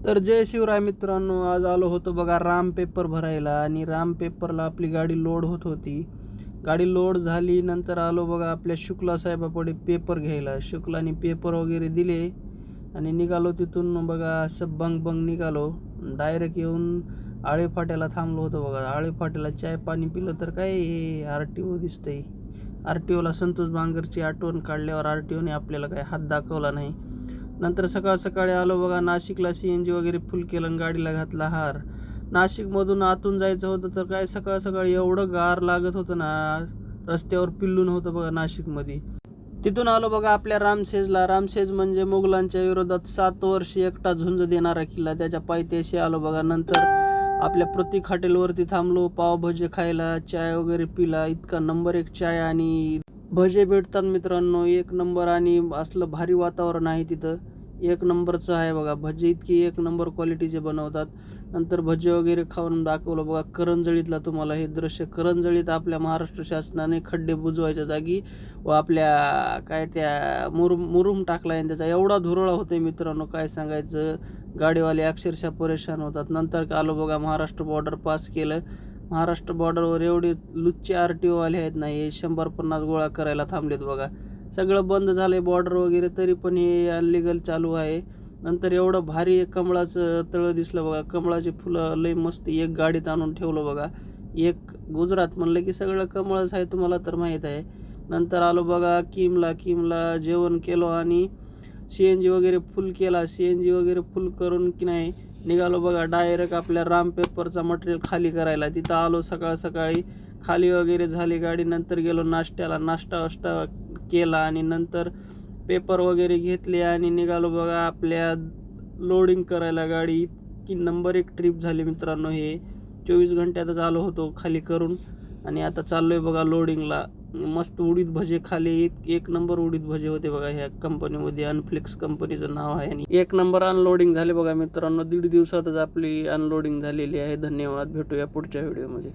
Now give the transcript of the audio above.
तर जय शिवराय मित्रांनो, आज आलो होतो बघा राम पेपर भरायला आणि राम पेपरला आपली गाडी लोड होत होती. गाडी लोड झाली, नंतर आलो बघा आपल्या शुक्ला साहेबापुढे पेपर घ्यायला. शुक्लाने पेपर वगैरे दिले आणि निघालो तिथून बघा असं बंग बंग निघालो. डायरेक्ट येऊन आळेफाट्याला थांबलो होतो बघा. आळेफाट्याला चाय पाणी पिलं तर काय RTO दिसतंय. RTOला संतोष बांगरची आठवण काढल्यावर RTOने आपल्याला काय हात दाखवला नाही. नंतर सकाळ सकाळी आलो बघा नाशिकला, CNG वगैरे फुल केलं आणि गाडीला घातला हार. नाशिकमधून आतून जायचं होतं तर काय सकाळ सकाळी एवढं गार लागत होतं ना, रस्त्यावर पिल्लून होतं बघा नाशिकमध्ये. तिथून आलो बघा आपल्या रामसेजला. रामसेज म्हणजे मुघलांच्या विरोधात 7 वर्ष एकटा झुंज देणारा किल्ला, त्याच्या पायथ्याशी आलो बघा. नंतर आपल्या प्रतीक हॉटेलवरती थांबलो पावभजे खायला, चाय वगैरे पिला. इतका नंबर एक चाय आणि भजे भेटतात मित्रांनो, एक नंबर. आणि असलं भारी वातावरण आहे तिथं, एक नंबरचं आहे बघा. भजे इतकी एक नंबर क्वालिटीचे बनवतात. नंतर भजे वगैरे खाऊन दाखवलं बघा करंजळीतला तुम्हाला हे दृश्य. करंजळीत आपल्या महाराष्ट्र शासनाने खड्डे बुजवायच्या जागी व आपल्या काय त्या मुरुम टाकला आहे त्याचा. एवढा धुरळा होते मित्रांनो काय सांगायचं, गाडीवाले अक्षरशः परेशान होतात. नंतर आलो बघा महाराष्ट्र बॉर्डर पास केलं. महाराष्ट्र बॉर्डरवर एवढे लुच्चे RTO वाले आहेत ना, हे 100-50 गोळा करायला थांबलेत बघा. सगळं बंद झालंय बॉर्डर वगैरे, तरी पण हे अनलिगल चालू आहे. नंतर एवढं भारी कमळाचं तळं दिसलं बघा. कमळाची फुलं लई मस्त एक गाडीत आणून ठेवलं बघा. एक गुजरात म्हणलं की सगळं कमळच आहे, तुम्हाला तर माहीत आहे. नंतर आलो बघा किमला जेवण केलं आणि CNG वगैरे फुल केला. CNG वगैरे फुल करून की नाही निघालो बघा डायरेक्ट आपल्या राम पेपरचा मटेरियल खाली करायला. तिथं आलो सकाळ सकाळी, खाली वगैरे झाली गाडी. नंतर गेलो नाश्त्याला, नाश्ता केला आणि नंतर पेपर वगैरे घेतले आणि निघालो बघा आपल्या लोडिंग करायला गाडी. इतकी नंबर एक ट्रिप झाली मित्रांनो. हे 24 घंट्यातच आलो होतो खाली करून आणि आता चाललोय बघा लोडिंगला. मस्त उडीद भजे खाले, एक नंबर उडीद भजे होते बघा. ह्या कंपनीमध्ये अनफ्लेक्स कंपनीचं नाव आहे आणि एक नंबर अनलोडिंग झाले बघा मित्रांनो. 1.5 दिवसातच आपली अनलोडिंग झालेली आहे. धन्यवाद, भेटूया पुढच्या व्हिडिओमध्ये.